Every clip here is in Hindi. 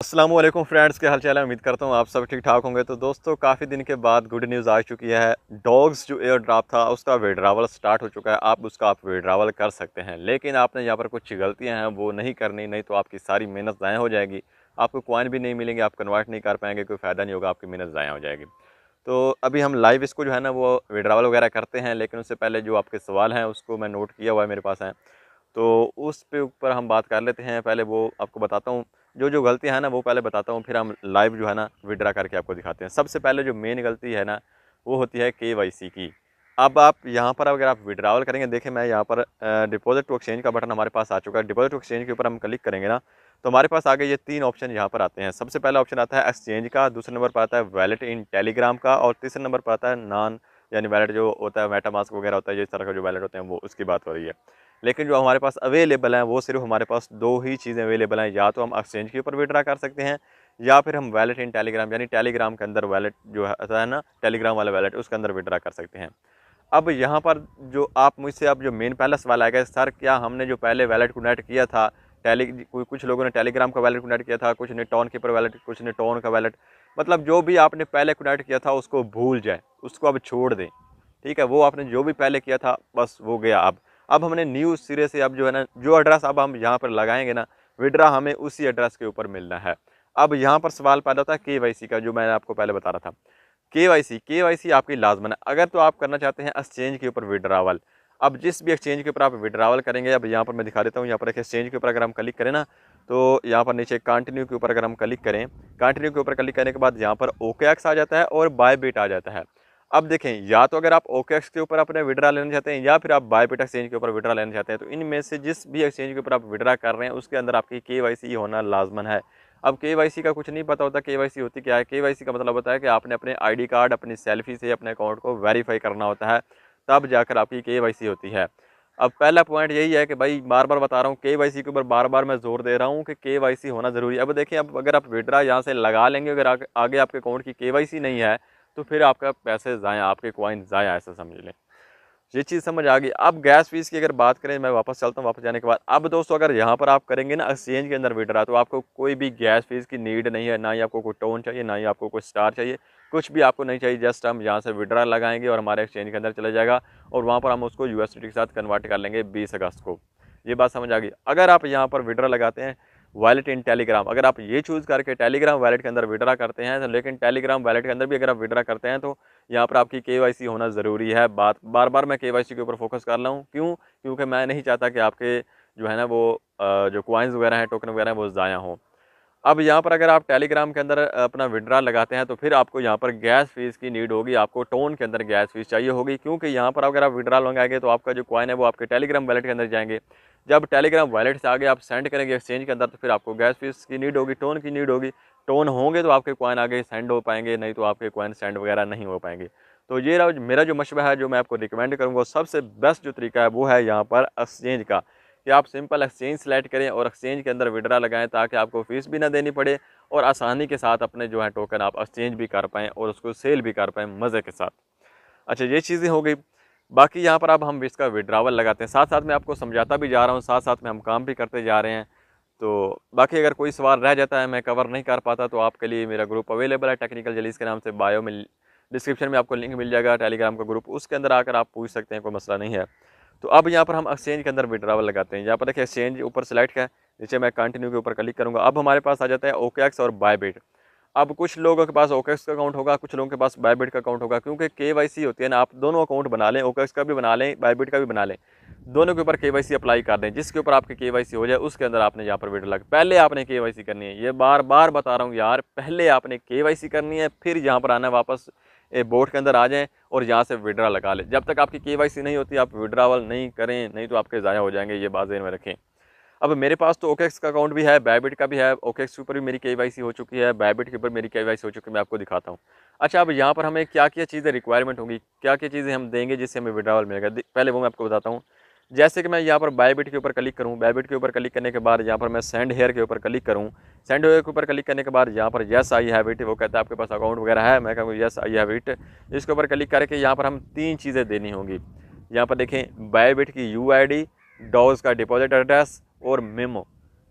अस्सलाम वालेकुम फ्रेंड्स, के हाल चाल है। उम्मीद करता हूँ आप सब ठीक ठाक होंगे। तो दोस्तों, काफ़ी दिन के बाद गुड न्यूज़ आ चुकी है। डॉग्स जो एयर ड्रॉप था उसका विड्रावल स्टार्ट हो चुका है। आप विड्रावल कर सकते हैं, लेकिन आपने यहाँ पर कुछ गलतियाँ हैं वो नहीं करनी, नहीं तो आपकी सारी मेहनत ज़ाया हो जाएगी। आपको कॉइन भी नहीं मिलेंगे, आप कन्वर्ट नहीं कर पाएंगे, कोई फ़ायदा नहीं होगा, आपकी मेहनत ज़ाया हो जाएगी। तो अभी हम लाइव इसको जो है ना वो विड्रावल वगैरह करते हैं, लेकिन उससे पहले जो आपके सवाल हैं उसको मैं नोट किया हुआ है, मेरे पास है। तो उस पे ऊपर हम बात कर लेते हैं। पहले वो आपको बताता हूँ, जो गलतियाँ हैं ना वो पहले बताता हूँ, फिर हम लाइव जो है ना विड्रा करके आपको दिखाते हैं। सबसे पहले जो मेन गलती है ना वो होती है केवाईसी की। अब आप यहाँ पर अगर आप विड्रावल करेंगे, देखिए मैं यहाँ पर डिपॉजिट टू एक्सचेंज का बटन हमारे पास आ चुका है। डिपॉजिट टू एक्सचेंज के ऊपर हम क्लिक करेंगे ना, तो हमारे पास आगे ये 3 ऑप्शन यहाँ पर आते हैं। सबसे पहला ऑप्शन आता है एक्सचेंज का, दूसरे नंबर पर आता है वैलेट इन टेलीग्राम का, और तीसरे नंबर पर आता है नॉन यानी वैलेट जो होता है, मेटामास्क वगैरह होता है, इस तरह का जो वैलेट होते हैं वो उसकी बात हो रही है। लेकिन जो हमारे पास अवेलेबल हैं वो सिर्फ हमारे पास 2 ही चीज़ें अवेलेबल हैं। या तो हम एक्सचेंज के ऊपर विड्रा कर सकते हैं, या फिर हम वैलेट इन टेलीग्राम यानी टेलीग्राम के अंदर वैलेट जो है ना, टेलीग्राम वाला वैलेट, उसके अंदर विड्रा कर सकते हैं। अब यहाँ पर जो आप मुझसे अब जो मेन पहला सवाल आएगा, सर क्या हमने जो पहले वैलेट कनेक्ट किया था कुछ लोगों ने टेलीग्राम का वैलेट कनेक्ट किया था, कुछ ने टोन कीपर वैलेट, कुछ ने टोन का वैलेट, मतलब जो भी आपने पहले कनेक्ट किया था उसको भूल जाए, उसको अब छोड़ दें। ठीक है, वो आपने जो भी पहले किया था बस वो गया। अब हमने न्यू सिरे से अब जो है ना, जो एड्रेस अब हम यहाँ पर लगाएंगे ना विड्रा, हमें उसी एड्रेस के ऊपर मिलना है। अब यहाँ पर सवाल पैदा होता है केवाईसी का, जो मैंने आपको पहले बता रहा था। केवाईसी आपकी लाजमन है अगर तो आप करना चाहते हैं एक्सचेंज के ऊपर विड्रावल। अब जिस भी एक्सचेंज के ऊपर आप विड्रावल करेंगे, अब यहाँ पर मैं दिखा देता हूँ। यहाँ पर एक एक्सचेंज के ऊपर अगर हम क्लिक करें ना, तो यहाँ पर नीचे कंटिन्यू के ऊपर अगर हम क्लिक करें, कंटिन्यू के ऊपर क्लिक करने के बाद यहाँ पर OKX आ जाता है और बायबिट आ जाता है। अब देखें, या तो अगर आप OKX के ऊपर अपने विड्रा लेना चाहते हैं, या फिर आप बायबिट एक्सचेंज के ऊपर विड्रा लेना चाहते हैं, तो इनमें से जिस भी एक्सचेंज के ऊपर आप विड्रा कर रहे हैं उसके अंदर आपकी केवाईसी होना लाजमन है। अब केवाईसी का कुछ नहीं पता होता, केवाईसी होती क्या है। केवाईसी का मतलब होता है कि आपने अपने आईडी कार्ड, अपनी सेल्फी से अपने अकाउंट को वेरीफाई करना होता है, तब जाकर आपकी केवाईसी होती है। अब पहला पॉइंट यही है कि भाई बार बार बता रहा हूँ, केवाईसी के ऊपर बार बार मैं जोर दे रहा हूँ कि केवाईसी होना ज़रूरी है। अब देखिए, अब अगर आप विड्रा यहाँ से लगा लेंगे, अगर आगे आपके अकाउंट की केवाईसी नहीं है, तो फिर आपका पैसे ज़ाया, आपके कॉइन ज़ाया, ऐसा समझ लें। ये चीज़ समझ आ गई। अब गैस फीस की अगर बात करें, मैं वापस चलता हूँ। वापस जाने के बाद अब दोस्तों, अगर यहाँ पर आप करेंगे ना एक्सचेंज के अंदर विड्रा, तो आपको कोई भी गैस फीस की नीड नहीं है, ना ही आपको कोई टोन चाहिए, ना ही आपको कोई स्टार चाहिए, कुछ भी आपको नहीं चाहिए। जस्ट हम यहाँ से विड्रा लगाएंगे और हमारे एक्सचेंज के अंदर चला जाएगा, और वहाँ पर हम उसको USDT के साथ कन्वर्ट कर लेंगे 20 अगस्त को। ये बात समझ आ गई। अगर आप यहाँ पर विड्रा लगाते हैं वैलेट इन टेलीग्राम, अगर आप ये चूज़ करके टेलीग्राम वैलेट के अंदर विड्रा करते हैं, तो लेकिन टेलीग्राम वैलेट के अंदर भी अगर आप विड्रा करते हैं, तो यहाँ पर आपकी केवाईसी होना ज़रूरी है। बार बार मैं केवाईसी के ऊपर फोकस कर रहा हूँ, क्यों? क्योंकि मैं नहीं चाहता कि आपके जो है ना वो जो कॉइन्स वगैरह हैं, टोकन वगैरह हैं, वो ज़ाया हों। अब यहाँ पर अगर आप टेलीग्राम के अंदर अपना विड्रा लगाते हैं, तो फिर आपको यहाँ पर गैस फीस की नीड होगी, आपको टोन के अंदर गैस फीस चाहिए होगी, क्योंकि यहाँ पर अगर आप विड्रा लगाएंगे तो आपका जो कॉइन है वो आपके टेलीग्राम वैलेट के अंदर जाएंगे। जब टेलीग्राम वैलेट से आगे आप सेंड करेंगे एक्सचेंज के अंदर, तो फिर आपको गैस फीस की नीड होगी, टोन की नीड होगी। टोन होंगे तो आपके कॉइन आगे सेंड हो पाएंगे, नहीं तो आपके कॉइन सेंड वगैरह नहीं हो पाएंगे। तो ये मेरा जो मशवरा है, जो मैं आपको रिकमेंड करूँगा, सबसे बेस्ट जो तरीका है वो है यहाँ पर एक्सचेंज का, कि आप सिंपल एक्सचेंज सेलेक्ट करें और एक्सचेंज के अंदर विड्रा लगाएं, ताकि आपको फीस भी ना देनी पड़े और आसानी के साथ अपने जो है टोकन आप एक्सचेंज भी कर पाएँ और उसको सेल भी कर पाएँ मज़े के साथ। अच्छा, ये चीज़ें हो गई। बाकी यहाँ पर अब हम इसका विड्रावल लगाते हैं, साथ साथ में आपको समझाता भी जा रहा हूँ, साथ साथ में हम काम भी करते जा रहे हैं। तो बाकी अगर कोई सवाल रह जाता है, मैं कवर नहीं कर पाता, तो आपके लिए मेरा ग्रुप अवेलेबल है टेक्निकल जलीस के नाम से। बायो में डिस्क्रिप्शन में आपको लिंक मिल जाएगा टेलीग्राम का ग्रुप, उसके अंदर आकर आप पूछ सकते हैं, कोई मसला नहीं है। तो अब यहाँ पर हम एक्सचेंज के अंदर विड्रावल लगाते हैं। यहाँ पर देखिए एक्सचेंज ऊपर सेलेक्ट है, नीचे मैं कंटिन्यू के ऊपर क्लिक करूँगा। अब हमारे पास आ जाता है OKX और बायबिट। अब कुछ लोगों के पास OKX का अकाउंट होगा, कुछ लोगों के पास बायबिट का अकाउंट होगा, क्योंकि केवाईसी होती है ना, आप दोनों अकाउंट बना लें, OKX का भी बना लें, बायबिट का भी बना लें, दोनों के ऊपर केवाईसी अप्लाई कर दें। जिसके ऊपर आपकी केवाईसी हो जाए उसके अंदर आपने यहाँ पर विड्रा लगा, पहले आपने केवाईसी करनी है। ये बार बार बता रहा हूँ यार, पहले आपने केवाईसी करनी है, फिर यहाँ पर आना, वापस बोर्ड के अंदर आ जाएं और यहाँ से विड्रा लगा लें। जब तक आपकी केवाईसी नहीं होती आप विड्रावल नहीं करें, नहीं तो आपके ज़ाया हो जाएंगे, ये बात ज़हन में रखें। अब मेरे पास तो OKX का अकाउंट भी है, बायबिट का भी है। OKX के ऊपर भी मेरी केवाईसी हो चुकी है, बायबिट के ऊपर मेरी केवाईसी हो चुकी है, मैं आपको दिखाता हूँ। अच्छा, अब यहाँ पर हमें क्या क्या चीज़ें रिक्वायरमेंट होगी, क्या क्या चीज़ें हम देंगे जिससे हमें विड्रावल मिलेगा, पहले वो मैं आपको बताता हूँ। जैसे कि मैं यहाँ पर बायबिट के ऊपर क्लिक करूँ, बायबिट के ऊपर क्लिक करने के बाद यहाँ पर मैं सेंड हेयर के ऊपर क्लिक करूँ, सेंड हेयर के ऊपर क्लिक करने के बाद यहाँ पर यस आई हैव इट, वो कहता है आपके पास अकाउंट वगैरह है, मैं कहूँगा यस आई हैव इट। इसके ऊपर क्लिक करके यहाँ पर हम 3 चीज़ें देनी होंगी। यहाँ पर देखें, बायबिट की UID, डॉज का डिपॉजिट एड्रेस और मेमो,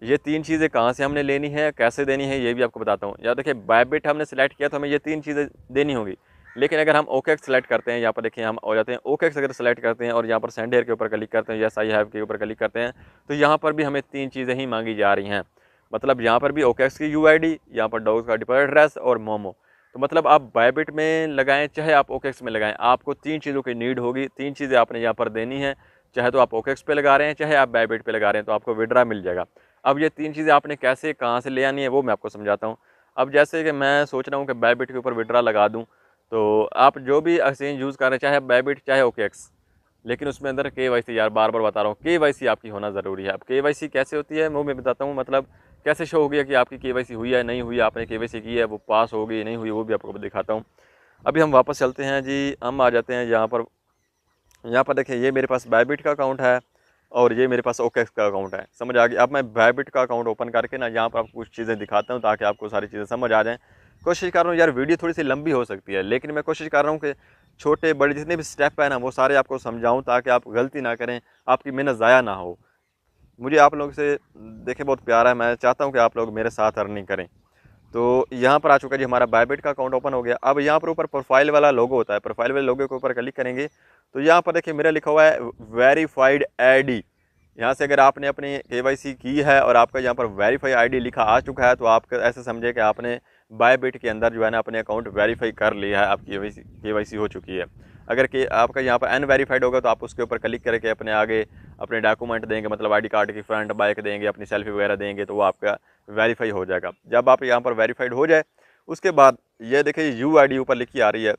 ये 3 चीज़ें कहाँ से हमने लेनी है, कैसे देनी है, ये भी आपको बताता हूँ। या देखिए बायबिट हमने सेलेक्ट किया तो हमें ये 3 चीज़ें देनी होगी। लेकिन अगर हम ओकेक्स सेलेक्ट करते हैं, यहाँ पर देखिए हम हो जाते हैं ओकेक्स अगर सेलेक्ट करते हैं और यहाँ पर सेंड हियर के ऊपर क्लिक करते हैं, यस आई हैव के ऊपर क्लिक करते हैं, तो यहाँ पर भी हमें 3 चीज़ें ही मांगी जा रही हैं। मतलब यहाँ पर भी ओकेक्स की यूआईडी, यहाँ पर डॉग्स का डिपॉजिट एड्रेस और मोमो। तो मतलब आप बायबिट में लगाएं चाहे आप ओकेक्स में लगाएं, आपको 3 चीज़ों की नीड होगी, 3 चीज़ें आपने यहाँ पर देनी है। चाहे तो आप ओकेक्स पे लगा रहे हैं, चाहे आप बायबिट पे लगा रहे हैं, तो आपको विड्रा मिल जाएगा। अब ये 3 चीज़ें आपने कैसे कहाँ से ले आनी है वो मैं आपको समझाता हूँ। अब जैसे कि मैं सोच रहा हूँ कि बायबिट के ऊपर विड्रा लगा दूँ, तो आप जो भी एक्सचेंज यूज़ कर रहे हैं, चाहे बायबिट चाहे ओकेक्स, लेकिन उसमें अंदर केवाईसी, यार बार बार बता रहा हूँ, केवाईसी आपकी होना ज़रूरी है। अब केवाईसी कैसे होती है वो मैं बताता हूँ। मतलब कैसे शो हो गया कि आपकी केवाईसी हुई है नहीं हुई, आपने केवाईसी की है वो पास हो गई नहीं हुई, वो भी आपको दिखाता हूँ। अभी हम वापस चलते हैं जी, हम आ जाते हैं यहाँ पर देखिए ये मेरे पास बायबिट का अकाउंट है और ये मेरे पास ओकेक्स का अकाउंट है। समझ आ गई। अब मैं बायबिट का अकाउंट ओपन करके ना यहाँ पर आपको कुछ चीज़ें दिखाता हूँ ताकि आपको सारी चीज़ें समझ आ जाएँ। कोशिश कर रहा हूँ यार, वीडियो थोड़ी सी लंबी हो सकती है, लेकिन मैं कोशिश कर रहा हूँ कि छोटे बड़े जितने भी स्टेप है ना वो सारे आपको समझाऊँ ताकि आप गलती ना करें, आपकी मेहनत ज़ाया ना हो। मुझे आप लोग से देखे बहुत प्यार है, मैं चाहता हूँ कि आप लोग मेरे साथ अर्निंग करें। तो यहाँ पर आ चुका जी, हमारा बायबिट का अकाउंट ओपन हो गया। अब यहाँ पर ऊपर प्रोफाइल वाला लोगो होता है, प्रोफाइल वाले लोगो के ऊपर क्लिक करेंगे तो यहाँ पर देखिए मेरा लिखा हुआ है वेरीफाइड आईडी। यहाँ से अगर आपने अपनी केवाईसी की है और आपका यहाँ पर वेरीफाई आईडी लिखा आ चुका है, तो आप ऐसे समझे कि आपने बायबिट के अंदर जो है ना अपने अकाउंट वेरीफाई कर लिया है, आपकी केवाईसी हो चुकी है। अगर कि आपका यहाँ पर अनवेरीफाइड होगा तो आप उसके ऊपर क्लिक करके अपने आगे अपने डॉक्यूमेंट देंगे, मतलब आईडी कार्ड की फ्रंट बैक देंगे, अपनी सेल्फी वगैरह देंगे, तो वो आपका वेरीफाई हो जाएगा। जब आप यहाँ पर वेरीफाइड हो जाए उसके बाद ये देखिए यूआईडी ऊपर लिखी आ रही है,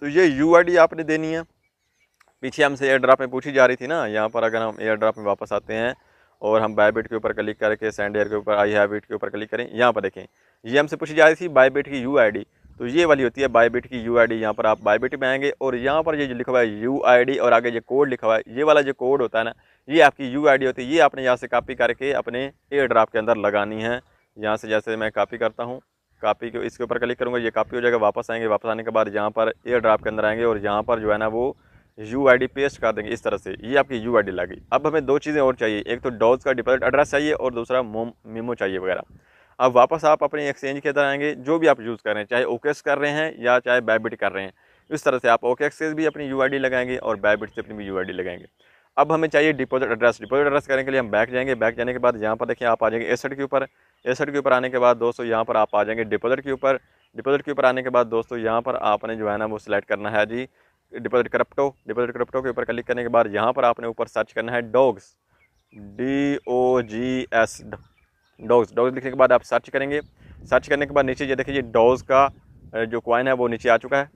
तो ये यूआईडी आपने देनी है। पीछे हमसे एयर ड्रॉप में पूछी जा रही थी ना, यहाँ पर अगर हम एयर ड्रॉप में वापस आते हैं और हम बायबिट के ऊपर क्लिक करके सेंड एयर के ऊपर आई हैव इट के ऊपर क्लिक करें, यहाँ पर देखें ये हमसे पूछी जा रही थी बायबिट की यूआईडी, तो ये वाली होती है बायबिट की यूआईडी। यहाँ पर आप बायबिट में आएंगे और यहाँ पर ये जो लिखा हुआ है यूआईडी और आगे ये कोड लिखा हुआ है, ये वाला जो कोड होता है ना, ये आपकी यूआईडी होती है। ये आपने यहाँ से कॉपी करके अपने एयर ड्रॉप के अंदर लगानी है। यहाँ से जैसे मैं कॉपी करता हूँ, कॉपी के इसके ऊपर क्लिक करूँगा, ये कॉपी हो जाएगा। वापस आएंगे, वापस आने के बाद यहाँ पर एयर ड्रॉप के अंदर आएंगे और यहाँ पर जो है ना वो यूआईडी पेस्ट कर देंगे इस तरह से, ये आपकी यूआईडी लगी। अब हमें 2 चीज़ें और चाहिए, एक तो डॉग्स का डिपॉजिट एड्रेस चाहिए और दूसरा मेमो चाहिए वगैरह। अब वापस आप अपने एक्सचेंज के अंदर आएंगे, जो भी आप यूज़ कर रहे हैं, चाहे ओकेक्स कर रहे हैं या चाहे बायबिट कर रहे हैं, इस तरह से आप ओकेक्स से भी अपनी यूआईडी लगाएंगे और बायबिट से अपनी भी यूआईडी लगाएंगे। अब हमें चाहिए डिपॉजिट एड्रेस। डिपॉजिट एड्रेस करने के लिए हम बैक जाएंगे, बैक जाने के बाद यहाँ पर देखिए आप आ जाएंगे एसेट के ऊपर। एसेट के ऊपर आने के बाद दोस्तों यहाँ पर आप आ जाएंगे डिपॉजिट के ऊपर। डिपॉजिट के ऊपर आने के बाद दोस्तों यहाँ पर आपने जो है ना वो सिलेक्ट करना है जी डिपॉजिट क्रिप्टो। डिपॉजिट क्रिप्टो के ऊपर क्लिक करने के बाद यहाँ पर आपने ऊपर सर्च करना है डॉग्स, DOGS, डॉग्स। डॉग्स लिखने के बाद आप सर्च करेंगे। सर्च करने के बाद नीचे ये देखिए ये डॉग्स का जो कॉइन है वो नीचे आ चुका है,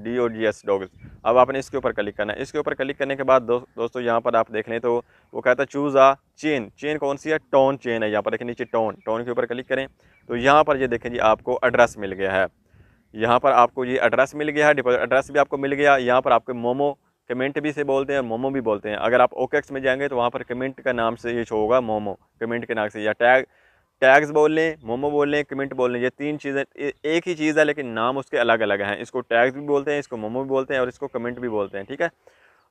DOGS डॉग्स। अब आपने इसके ऊपर क्लिक करना है। इसके ऊपर क्लिक करने के बाद दोस्तों यहाँ पर आप देख लें तो वो कहता है चूज़ आ चेन। चेन कौन सी है? टोन चेन है। यहाँ पर देखिए नीचे टोन, टोन के ऊपर क्लिक करें तो यहाँ पर ये देखें जी आपको एड्रेस मिल गया है। यहाँ पर आपको ये एड्रेस मिल गया है, डिपॉजिट एड्रेस भी आपको मिल गया। यहाँ पर आपको मोमो कमेंट भी से बोलते हैं, मोमो भी बोलते हैं। अगर आप ओकेक्स में जाएंगे तो वहाँ पर कमेंट का नाम से ये शो होगा, मोमो कमेंट के नाम से, या टैग्स बोल लें, मोमो बोल लें, कमेंट बोल लें, ये 3 चीज़ें एक ही चीज़ है लेकिन नाम उसके अलग अलग हैं। इसको टैग्स भी बोलते हैं, इसको मोमो भी बोलते हैं और इसको कमेंट भी बोलते हैं। ठीक है,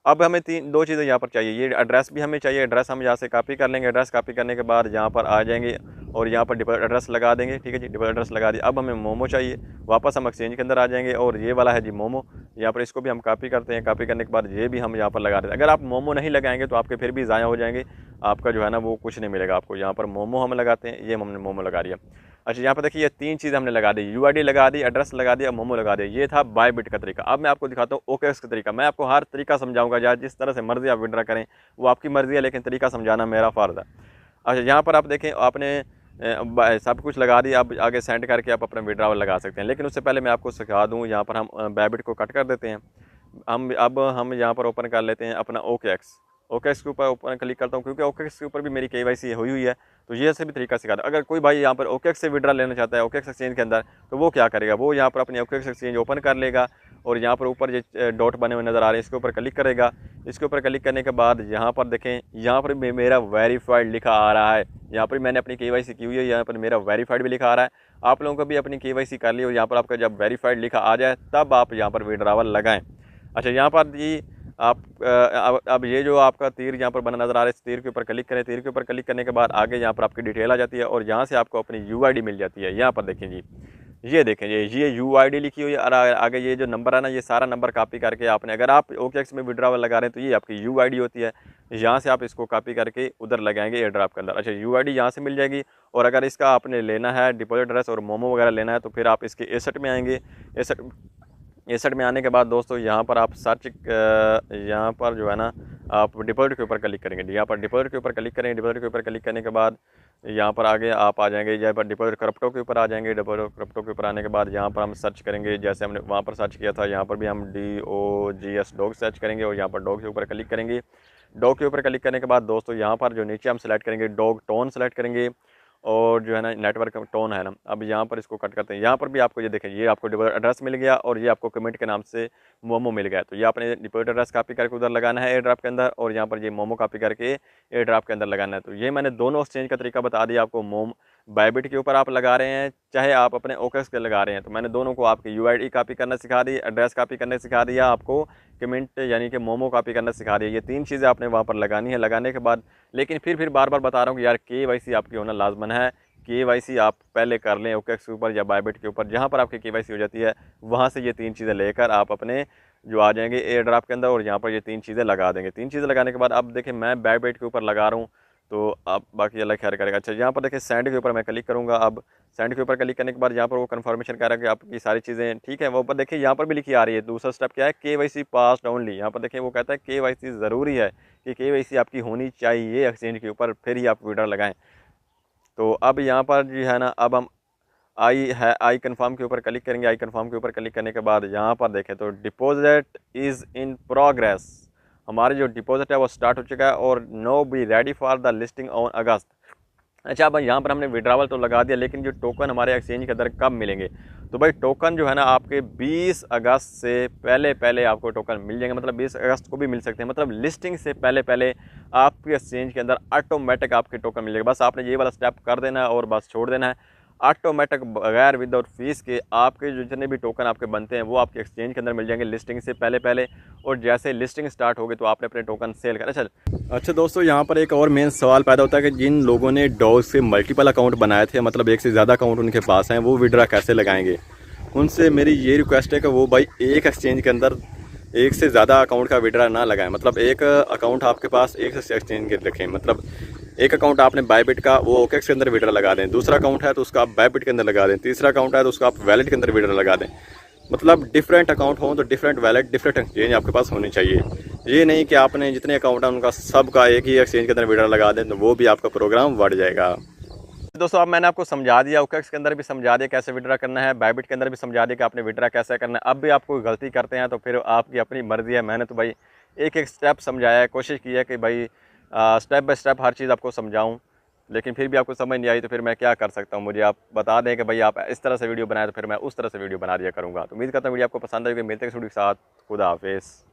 अब हमें 2 चीज़ें यहाँ पर चाहिए। ये एड्रेस भी हमें चाहिए, एड्रेस हम यहाँ से कॉपी कर लेंगे। एड्रेस कॉपी करने के बाद यहाँ पर आ जाएंगे और यहाँ पर डिपॉजिट एड्रेस लगा देंगे। ठीक है जी, डिपॉजिट एड्रेस लगा दिया। अब हमें मोमो चाहिए, वापस हम एक्सचेंज के अंदर आ जाएंगे और ये वाला है जी मोमो। यहाँ पर इसको भी हम कॉपी करते हैं, कॉपी करने के बाद ये भी हम यहाँ पर लगा देते हैं। अगर आप मोमो नहीं लगाएंगे तो आपके फिर भी ज़ाया हो जाएंगे, आपका जो है ना वो कुछ नहीं मिलेगा आपको। यहाँ पर मोमो हम लगाते हैं, ये हमने मोमो लगा दिया। अच्छा, यहाँ पर देखिए ये 3 चीज़ हमने लगा दी, यूआईडी लगा दी, एड्रेस लगा दिया, मोमो लगा दिया। ये था बायबिट का तरीका। अब मैं आपको दिखाता हूँ ओकेक्स का तरीका। मैं आपको हर तरीका समझाऊंगा, यार जिस तरह से मर्जी आप विड्रा करें वो आपकी मर्जी है, लेकिन तरीका समझाना मेरा फ़र्ज़ है। अच्छा, यहाँ पर आप देखें आपने सब कुछ लगा दिया, अब आगे सेंड करके आप अपना विड्रावल लगा सकते हैं। लेकिन उससे पहले मैं आपको सिखा दूँ, यहाँ पर हम बायबिट को कट कर देते हैं। अब हम यहाँ पर ओपन कर लेते हैं अपना ओकेक्स। ओकेक्स के ऊपर ओपन क्लिक करता हूँ क्योंकि ओकेक्स के ऊपर भी मेरी केवाईसी हुई है, तो ये से भी तरीका सिखा दो। अगर कोई भाई यहाँ पर ओकेक्स से विड्रा लेना चाहता है ओकेक्स एक्सचेंज के अंदर, तो वो क्या करेगा, वो यहाँ पर अपने ओकेक्स एक्सचेंज ओपन कर लेगा और यहाँ पर ऊपर ये डॉट बने हुए नज़र आ रहे हैं, इसके ऊपर क्लिक करेगा। इसके ऊपर क्लिक करने के बाद यहाँ पर देखें, यहाँ पर मेरा वेरीफाइड लिखा आ रहा है। यहाँ पर मैंने अपनी केवाईसी की हुई है, यहाँ पर मेरा वेरीफाइड भी लिखा आ रहा है। आप लोगों को भी अपनी केवाईसी कर ली और यहाँ पर आपका जब वेरीफाइड लिखा आ जाए तब आप यहाँ पर विड्रावल लगाएं। अच्छा, यहाँ पर जी आप अब ये जो आपका तीर यहाँ पर बना नज़र आ रहा है, इस तीर के ऊपर क्लिक करें। तीर के ऊपर क्लिक करने के बाद आगे यहाँ पर आपकी डिटेल आ जाती है और यहाँ से आपको अपनी यूआईडी मिल जाती है। यहाँ पर देखें जी, ये देखें ये यूआईडी लिखी हुई है और आगे ये जो नंबर है ना, ये सारा नंबर कॉपी करके आपने, अगर आप OKX में विड्रॉवल लगा रहे हैं तो ये आपकी यूआईडी होती है। यहाँ से आप इसको कॉपी करके उधर लगाएंगे एयर ड्रॉप के अंदर। अच्छा, यूआईडी यहाँ से मिल जाएगी। और अगर इसका आपने लेना है डिपॉजिट एड्रेस और मोमो वगैरह लेना है तो फिर आप इसके एसेट में आएंगे। एसेट में आने के बाद दोस्तों यहाँ पर आप सर्च, यहाँ पर जो है ना आप डिपॉजिट के ऊपर क्लिक करेंगे। यहाँ पर डिपॉजिट के ऊपर क्लिक करेंगे। डिपॉजिट के ऊपर क्लिक करने के बाद यहाँ पर आगे आप आ जाएंगे, यहाँ पर डिपॉजिट क्रिप्टो के ऊपर आ जाएंगे। डिपॉजिट क्रिप्टो के ऊपर आने के बाद यहाँ पर हम सर्च करेंगे, जैसे हमने वहाँ पर सर्च किया था, यहाँ पर भी हम DOGS डॉग सर्च करेंगे और यहाँ पर डॉग के ऊपर क्लिक करेंगे। डॉग के ऊपर क्लिक करने के बाद दोस्तों यहाँ पर जो नीचे हम सेलेक्ट करेंगे डॉग टोन सेलेक्ट करेंगे और जो है ना नेटवर्क टोन है ना, अब यहाँ पर इसको कट करते हैं। यहाँ पर भी आपको ये देखें, ये आपको डिपॉजिट एड्रेस मिल गया और ये आपको कमेंट के नाम से मोमो मिल गया। तो ये आपने डिपॉजिट एड्रेस कॉपी करके उधर लगाना है एयर ड्रॉप के अंदर और यहाँ पर ये मोमो कॉपी करके एयर ड्रॉप के अंदर लगाना है। तो ये मैंने दोनों एक्सचेंज का तरीका बता दिया आपको। बायबिट के ऊपर आप लगा रहे हैं चाहे आप अपने OKX के लगा रहे हैं, तो मैंने दोनों को आपकी यूआईडी कॉपी करना सिखा दी, एड्रेस कॉपी करने सिखा दिया, आपको कमेंट यानी कि मोमो कॉपी करना सिखा दिया। ये 3 चीज़ें आपने वहाँ पर लगानी है। लगाने के बाद लेकिन फिर बार बार बता रहा हूँ कि यार KYC आपकी होना लाजमन है। KYC आप पहले कर लें OKX के ऊपर या बायबिट के ऊपर, जहाँ पर आपकी KYC हो जाती है वहाँ से ये 3 चीज़ें लेकर आप अपने जो आ जाएंगे एयर ड्रॉप के अंदर और यहाँ पर ये 3 चीज़ें लगा देंगे। 3 चीज़ें लगाने के बाद अब देखें मैं बायबिट के ऊपर लगा रहा हूँ तो आप बाकी अल्लाह खैर करेगा। अच्छा, यहाँ पर देखिए सेंड के ऊपर मैं क्लिक करूँगा। अब सेंड के ऊपर क्लिक करने के बाद यहाँ पर वो कन्फर्मेशन कर रहा है कि आपकी सारी चीज़ें ठीक है। वो पर देखिए यहाँ पर भी लिखी आ रही है। दूसरा स्टेप क्या है, KYC पास्ड ओनली। यहाँ पर देखिए वो कहता है KYC ज़रूरी है कि KYC आपकी होनी चाहिए एक्सचेंज के ऊपर, फिर ही आप विड्रॉ लगाएं। तो अब यहाँ पर जो है ना, अब हम आई कन्फर्म के ऊपर क्लिक करेंगे। आई कन्फर्म के ऊपर क्लिक करने के बाद यहाँ पर देखें तो डिपॉजिट इज़ इन प्रोग्रेस, हमारी जो डिपॉजिट है वो स्टार्ट हो चुका है और no be ready for the listing on August. अच्छा, भाई यहाँ पर हमने विड्रावल तो लगा दिया, लेकिन जो टोकन हमारे एक्सचेंज के अंदर कब मिलेंगे, तो भाई टोकन जो है ना आपके 20 अगस्त से पहले आपको टोकन मिल जाएंगे। मतलब 20 अगस्त को भी मिल सकते हैं, मतलब लिस्टिंग से पहले आपके एक्सचेंज के अंदर ऑटोमेटिक आपके टोकन मिलेगा। बस आपने ये वाला स्टेप कर देना है और बस छोड़ देना है। ऑटोमेटिक बगैर विदाउट फीस के आपके जो जितने भी टोकन आपके बनते हैं वो आपके एक्सचेंज के अंदर मिल जाएंगे लिस्टिंग से पहले। और जैसे लिस्टिंग स्टार्ट होगी तो आपने अपने टोकन सेल करना। अच्छा दोस्तों, यहाँ पर एक और मेन सवाल पैदा होता है कि जिन लोगों ने डॉग से मल्टीपल अकाउंट बनाए थे, मतलब एक से ज़्यादा अकाउंट उनके पास हैं, वो विड्रा कैसे लगाएंगे। उनसे मेरी ये रिक्वेस्ट है कि वो भाई एक एक्सचेंज के अंदर एक से ज़्यादा अकाउंट का विड्रा ना लगाएं। मतलब एक अकाउंट आपके पास एक से एक्सचेंज के रखें। मतलब एक अकाउंट आपने बायबिट का वो OKX के अंदर विड्रा लगा दें, दूसरा अकाउंट है तो उसका आप बायबिट के अंदर लगा दें, तीसरा अकाउंट है तो उसका आप वैलेट के अंदर विड्रा लगा दें। मतलब डिफरेंट अकाउंट हो तो डिफरेंट वैलेट, डिफरेंट एक्सचेंज आपके पास होनी चाहिए। ये नहीं कि आपने जितने अकाउंट हैं उनका सबका एक ही एक्सचेंज के अंदर विड्रा लगा दें, तो वो भी आपका प्रोग्राम बढ़ जाएगा। दोस्तों, अब मैंने आपको समझा दिया, OKX के अंदर भी समझा दिया कैसे विड्रा करना है, बायबिट के अंदर भी समझा दिया कि आपने विड्रा कैसे करना है। अब भी आप कोई गलती करते हैं तो फिर आपकी अपनी मर्ज़ी है। मैंने तो भाई एक एक स्टेप समझाया है, कोशिश की है कि भाई स्टेप बाय स्टेप हर चीज़ आपको समझाऊँ, लेकिन फिर भी आपको समझ नहीं आई तो फिर मैं क्या कर सकता हूँ। मुझे आप बता दें कि भाई आप इस तरह से वीडियो बनाए तो फिर मैं उस तरह से वीडियो बना दिया करूँगा। तो उम्मीद करता हूँ वीडियो आपको पसंद आएगी। मिलते हैं वीडियो के साथ। खुदा हाफिज़।